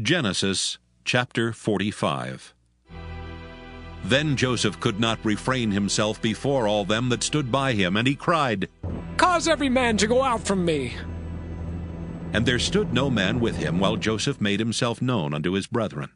Genesis chapter 45. Then Joseph could not refrain himself before all them that stood by him, and he cried, "Cause every man to go out from me." And there stood no man with him, while Joseph made himself known unto his brethren.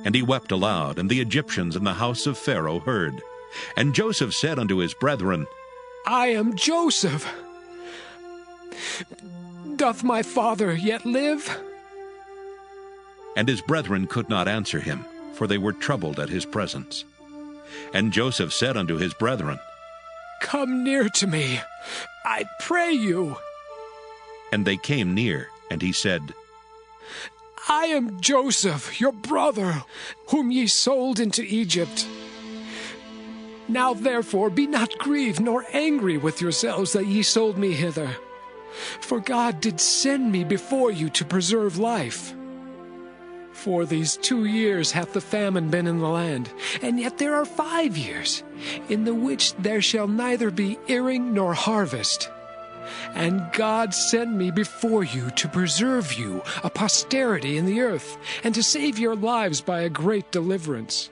And he wept aloud, and the Egyptians in the house of Pharaoh heard. And Joseph said unto his brethren, "I am Joseph. Doth my father yet live?" And his brethren could not answer him, for they were troubled at his presence. And Joseph said unto his brethren, "Come near to me, I pray you." And they came near, and he said, "I am Joseph, your brother, whom ye sold into Egypt. Now therefore be not grieved nor angry with yourselves that ye sold me hither. For God did send me before you to preserve life. For these 2 years hath the famine been in the land, and yet there are 5 years, in the which there shall neither be earing nor harvest. And God sent me before you to preserve you a posterity in the earth, and to save your lives by a great deliverance.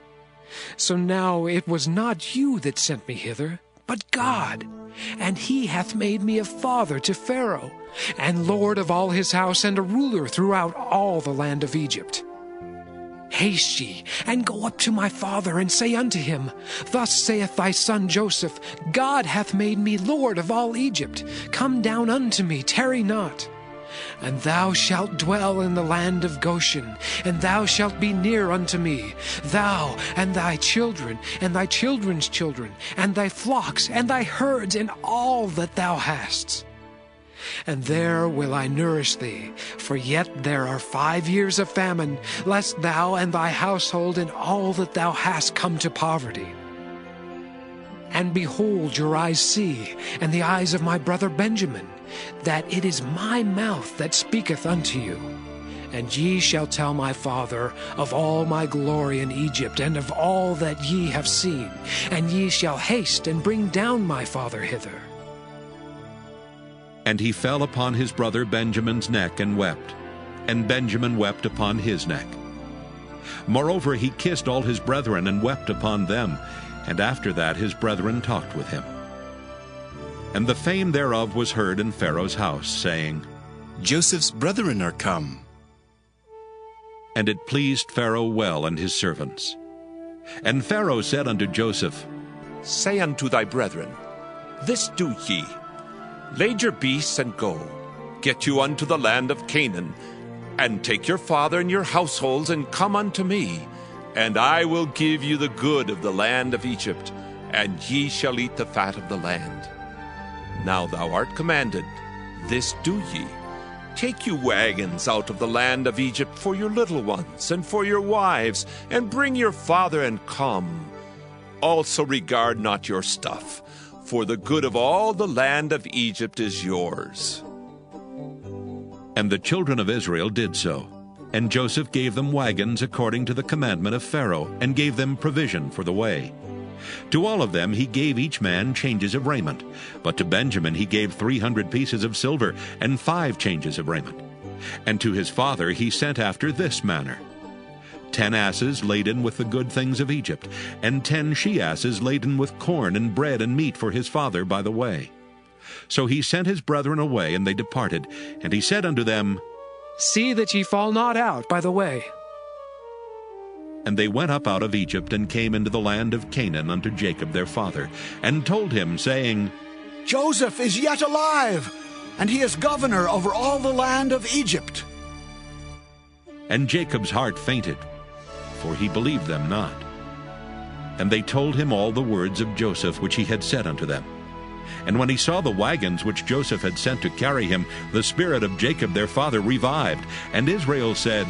So now it was not you that sent me hither, but God. And he hath made me a father to Pharaoh, and lord of all his house, and a ruler throughout all the land of Egypt. Haste ye, and go up to my father, and say unto him, Thus saith thy son Joseph, God hath made me lord of all Egypt. Come down unto me, tarry not. And thou shalt dwell in the land of Goshen, and thou shalt be near unto me, thou and thy children, and thy children's children, and thy flocks, and thy herds, and all that thou hast. And there will I nourish thee, for yet there are 5 years of famine, lest thou and thy household and all that thou hast come to poverty. And behold, your eyes see, and the eyes of my brother Benjamin, that it is my mouth that speaketh unto you. And ye shall tell my father of all my glory in Egypt, and of all that ye have seen, and ye shall haste and bring down my father hither. And he fell upon his brother Benjamin's neck and wept, and Benjamin wept upon his neck. Moreover, he kissed all his brethren and wept upon them, and after that his brethren talked with him. And the fame thereof was heard in Pharaoh's house, saying, Joseph's brethren are come. And it pleased Pharaoh well and his servants. And Pharaoh said unto Joseph, Say unto thy brethren, This do ye, Lade your beasts and go, get you unto the land of Canaan, and take your father and your households, and come unto me, and I will give you the good of the land of Egypt, and ye shall eat the fat of the land. Now thou art commanded, this do ye. Take you wagons out of the land of Egypt for your little ones, and for your wives, and bring your father, and come. Also regard not your stuff, for the good of all the land of Egypt is yours. And the children of Israel did so. And Joseph gave them wagons according to the commandment of Pharaoh, and gave them provision for the way. To all of them he gave each man changes of raiment. But to Benjamin he gave 300 pieces of silver, and 5 changes of raiment. And to his father he sent after this manner: 10 asses laden with the good things of Egypt, and 10 she-asses laden with corn and bread and meat for his father by the way. So he sent his brethren away, and they departed. And he said unto them, See that ye fall not out by the way. And they went up out of Egypt, and came into the land of Canaan unto Jacob their father, and told him, saying, Joseph is yet alive, and he is governor over all the land of Egypt. And Jacob's heart fainted, for he believed them not. And they told him all the words of Joseph which he had said unto them. And when he saw the wagons which Joseph had sent to carry him, the spirit of Jacob their father revived. And Israel said,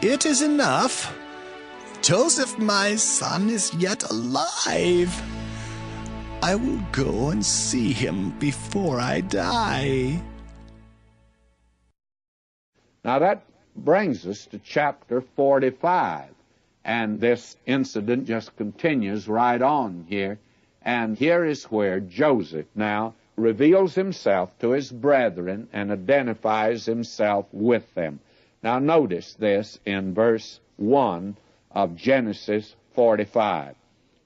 It is enough. Joseph my son is yet alive. I will go and see him before I die. Now that brings us to chapter 45. And this incident just continues right on here. And here is where Joseph now reveals himself to his brethren and identifies himself with them. Now notice this in verse 1 of Genesis 45.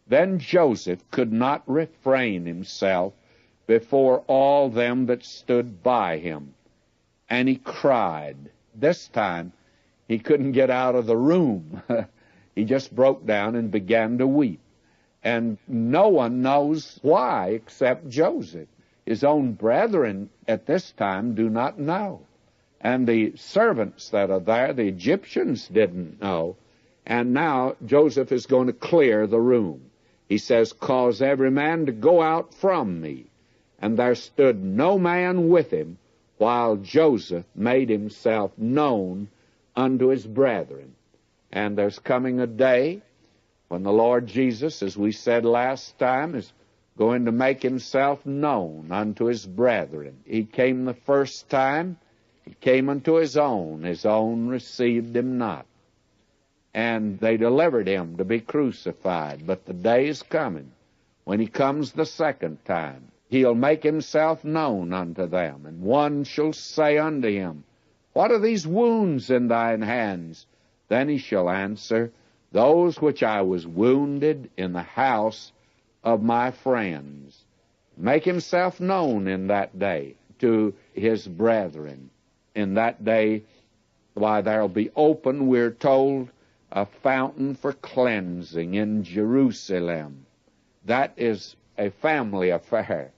Then Joseph could not refrain himself before all them that stood by him, and he cried. This time he couldn't get out of the room. He just broke down and began to weep. And no one knows why except Joseph. His own brethren at this time do not know. And the servants that are there, the Egyptians, didn't know. And now Joseph is going to clear the room. He says, cause every man to go out from me. And there stood no man with him, while Joseph made himself known unto his brethren. And there's coming a day when the Lord Jesus, as we said last time, is going to make himself known unto his brethren. He came the first time. He came unto his own received him not. And they delivered him to be crucified. But the day is coming when he comes the second time. He'll make himself known unto them. And one shall say unto him, what are these wounds in thine hands? Then he shall answer, those which I was wounded in the house of my friends. Make himself known in that day to his brethren. In that day, why, there'll be open, we're told, a fountain for cleansing in Jerusalem. That is a family affair.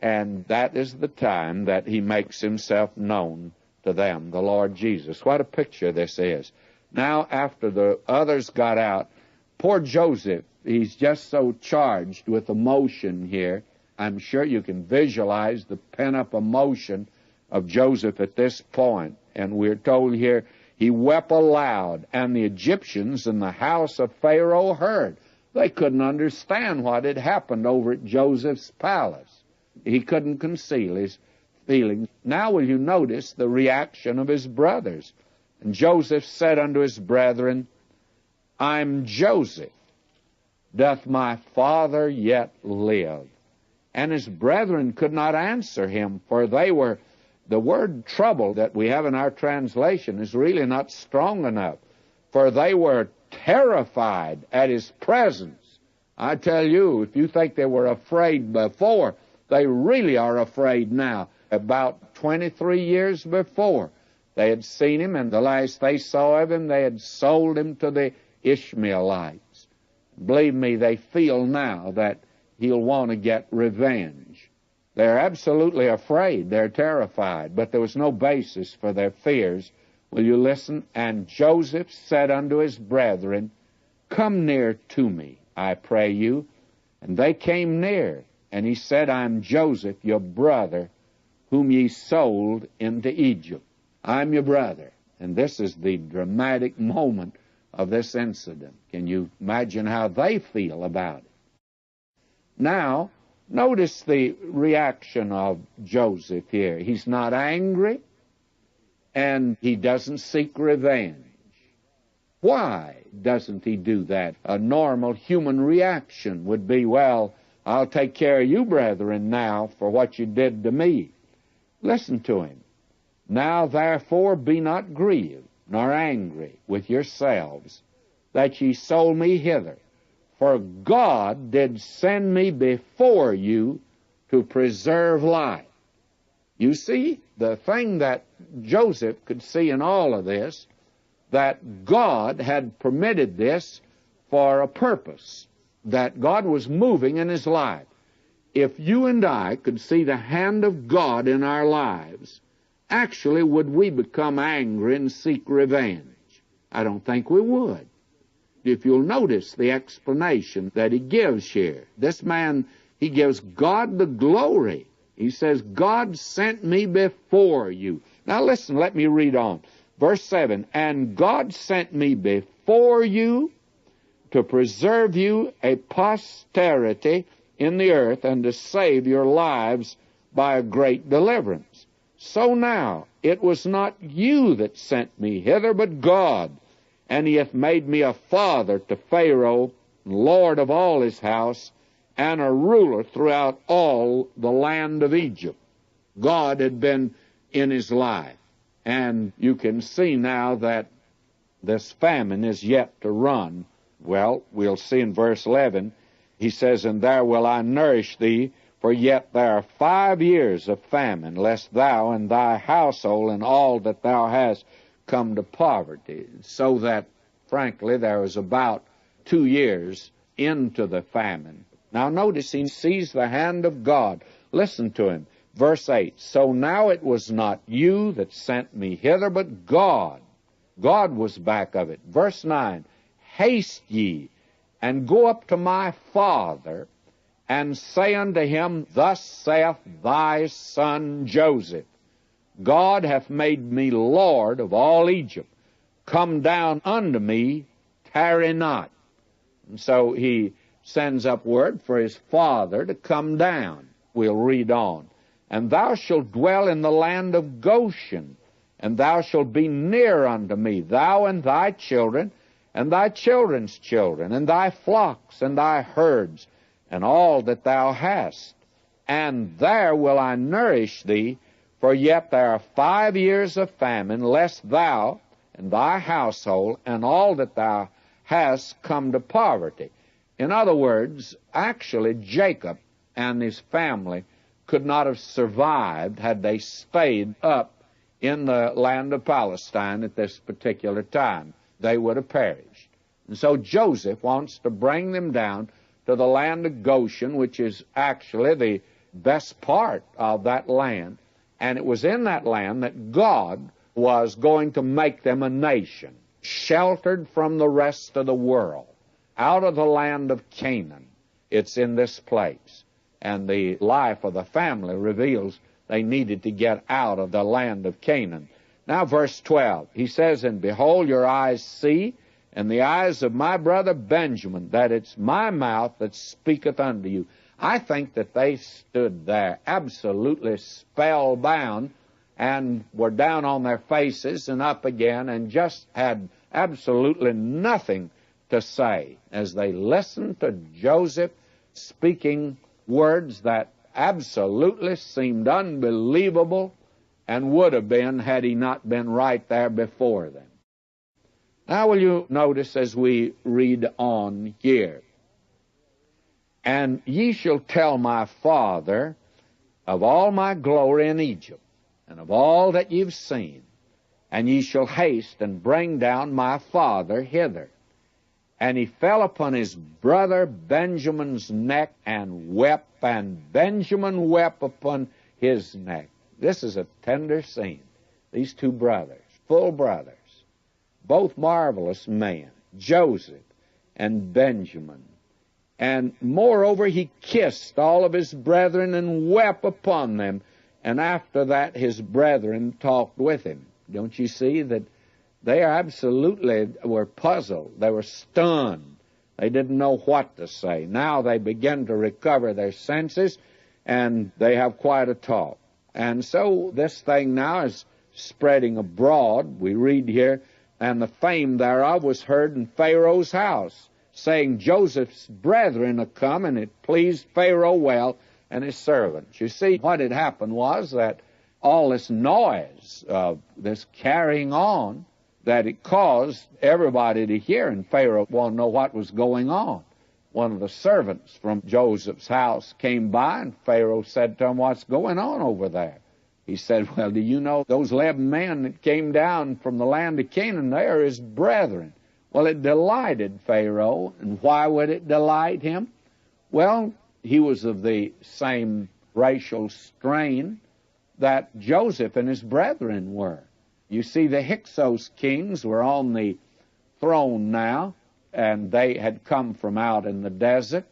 And that is the time that he makes himself known to them, the Lord Jesus. What a picture this is. Now, after the others got out, poor Joseph, he's just so charged with emotion here. I'm sure you can visualize the pent-up emotion of Joseph at this point. And we're told here, he wept aloud, and the Egyptians in the house of Pharaoh heard. They couldn't understand what had happened over at Joseph's palace. He couldn't conceal his feelings. Now will you notice the reaction of his brothers? And Joseph said unto his brethren, I'm Joseph. Doth my father yet live? And his brethren could not answer him, for they were, the word trouble that we have in our translation is really not strong enough, for they were terrified at his presence. I tell you, if you think they were afraid before, they really are afraid now. About 23 years before, they had seen him, and the last they saw of him, they had sold him to the Ishmaelites. Believe me, they feel now that he'll want to get revenge. They're absolutely afraid. They're terrified, but there was no basis for their fears. Will you listen? And Joseph said unto his brethren, come near to me, I pray you. And they came near, and he said, I'm Joseph, your brother, whom ye sold into Egypt. I'm your brother. And this is the dramatic moment of this incident. Can you imagine how they feel about it? Now, notice the reaction of Joseph here. He's not angry, and he doesn't seek revenge. Why doesn't he do that? A normal human reaction would be, well, I'll take care of you, brethren, now for what you did to me. Listen to him. Now therefore be not grieved, nor angry with yourselves, that ye sold me hither. For God did send me before you to preserve life. You see, the thing that Joseph could see in all of this, that God had permitted this for a purpose, that God was moving in his life. If you and I could see the hand of God in our lives, actually, would we become angry and seek revenge? I don't think we would. If you'll notice the explanation that he gives here, this man, he gives God the glory. He says, God sent me before you. Now listen, let me read on. Verse 7, and God sent me before you to preserve you a posterity in the earth, and to save your lives by a great deliverance. So now it was not you that sent me hither, but God. And he hath made me a father to Pharaoh, lord of all his house, and a ruler throughout all the land of Egypt. God had been in his life. And you can see now that this famine is yet to run. Well, we'll see in verse 11, he says, "And there will I nourish thee, for yet there are 5 years of famine, lest thou and thy household and all that thou hast come to poverty." So that, frankly, there was about 2 years into the famine. Now notice he sees the hand of God. Listen to him. Verse 8, "So now it was not you that sent me hither, but God." God was back of it. Verse 9, "Haste ye, and go up to my father, and say unto him, Thus saith thy son Joseph, God hath made me Lord of all Egypt. Come down unto me, tarry not." And so he sends up word for his father to come down. We'll read on. "And thou shalt dwell in the land of Goshen, and thou shalt be near unto me, thou and thy children, and thy children's children, and thy flocks, and thy herds, and all that thou hast. And there will I nourish thee, for yet there are 5 years of famine, lest thou and thy household, and all that thou hast come to poverty." In other words, actually Jacob and his family could not have survived had they stayed up in the land of Palestine at this particular time. They would have perished. And so Joseph wants to bring them down to the land of Goshen, which is actually the best part of that land. And it was in that land that God was going to make them a nation, sheltered from the rest of the world, out of the land of Canaan. It's in this place. And the life of the family reveals they needed to get out of the land of Canaan. Now, verse 12, he says, "And behold, your eyes see, and the eyes of my brother Benjamin, that it's my mouth that speaketh unto you." I think that they stood there absolutely spellbound and were down on their faces and up again and just had absolutely nothing to say as they listened to Joseph speaking words that absolutely seemed unbelievable and would have been had he not been right there before them. Now will you notice as we read on here, "And ye shall tell my father of all my glory in Egypt, and of all that ye've seen, and ye shall haste and bring down my father hither. And he fell upon his brother Benjamin's neck and wept, and Benjamin wept upon his neck." This is a tender scene. These two brothers, full brothers, both marvelous men, Joseph and Benjamin. And moreover, he kissed all of his brethren and wept upon them. And after that, his brethren talked with him. Don't you see that they absolutely were puzzled. They were stunned. They didn't know what to say. Now they begin to recover their senses, and they have quite a talk. And so this thing now is spreading abroad. We read here, "And the fame thereof was heard in Pharaoh's house, saying, Joseph's brethren are come, and it pleased Pharaoh well and his servants." You see, what had happened was that all this noise, this carrying on, that it caused everybody to hear, and Pharaoh wanted to know what was going on. One of the servants from Joseph's house came by, and Pharaoh said to him, "What's going on over there?" He said, "Well, do you know those 11 men that came down from the land of Canaan? They are his brethren." Well, it delighted Pharaoh, and why would it delight him? Well, he was of the same racial strain that Joseph and his brethren were. You see, the Hyksos kings were on the throne now, and they had come from out in the desert,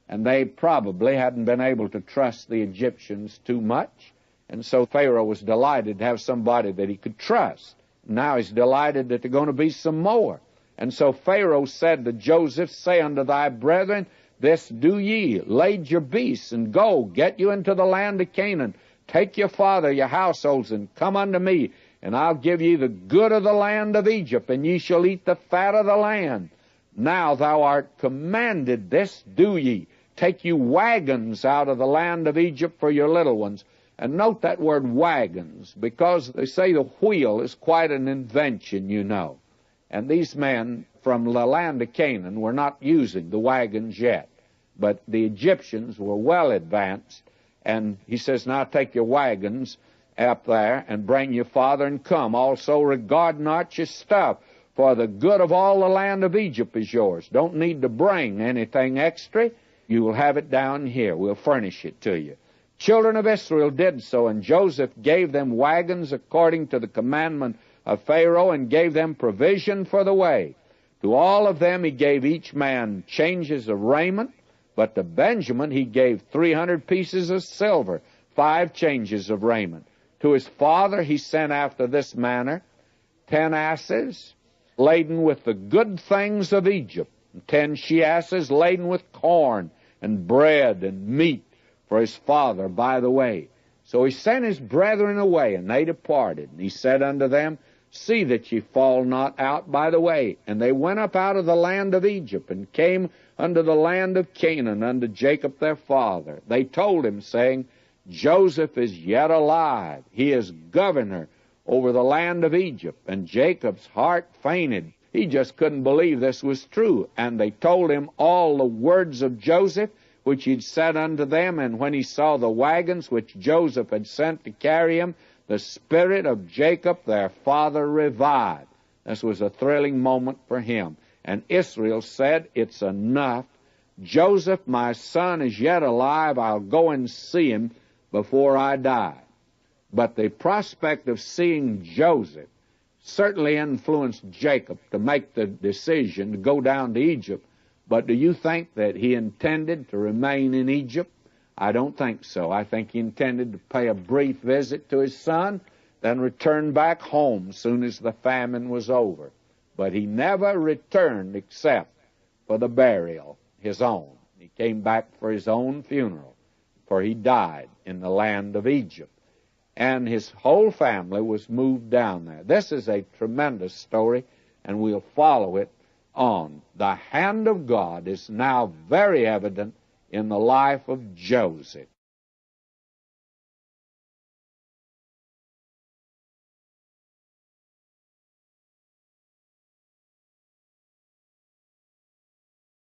and they probably hadn't been able to trust the Egyptians too much, and so Pharaoh was delighted to have somebody that he could trust. Now he's delighted that there are going to be some more. And so Pharaoh said to Joseph, "Say unto thy brethren, this do ye, lade your beasts, and go, get you into the land of Canaan. Take your father, your households, and come unto me, and I'll give ye the good of the land of Egypt, and ye shall eat the fat of the land. Now thou art commanded, this do ye. Take you wagons out of the land of Egypt for your little ones, And note that word wagons, because they say the wheel is quite an invention, you know. And these men from the land of Canaan were not using the wagons yet. But the Egyptians were well advanced. And he says, now take your wagons up there and bring your father and come. Also regard not your stuff, for the good of all the land of Egypt is yours. Don't need to bring anything extra. You will have it down here. We'll furnish it to you. Children of Israel did so, and Joseph gave them wagons according to the commandment of Pharaoh, and gave them provision for the way. To all of them he gave each man changes of raiment, but to Benjamin he gave 300 pieces of silver, 5 changes of raiment. To his father he sent after this manner 10 asses laden with the good things of Egypt, and 10 she-asses laden with corn and bread and meat for his father by the way. So he sent his brethren away, and they departed. And he said unto them, see that ye fall not out by the way. And they went up out of the land of Egypt, and came unto the land of Canaan, unto Jacob their father. They told him, saying, Joseph is yet alive. He is governor over the land of Egypt. And Jacob's heart fainted. He just couldn't believe this was true. And they told him all the words of Joseph, which he'd said unto them. And when he saw the wagons which Joseph had sent to carry him, the spirit of Jacob their father revived. This was a thrilling moment for him. And Israel said, it's enough. Joseph, my son, is yet alive. I'll go and see him before I die. But the prospect of seeing Joseph certainly influenced Jacob to make the decision to go down to Egypt. But do you think that he intended to remain in Egypt? I don't think so. I think he intended to pay a brief visit to his son, then return back home as soon as the famine was over. But he never returned except for the burial, his own. He came back for his own funeral, for he died in the land of Egypt. And his whole family was moved down there. This is a tremendous story, and we'll follow it on. The hand of God is now very evident in the life of Joseph.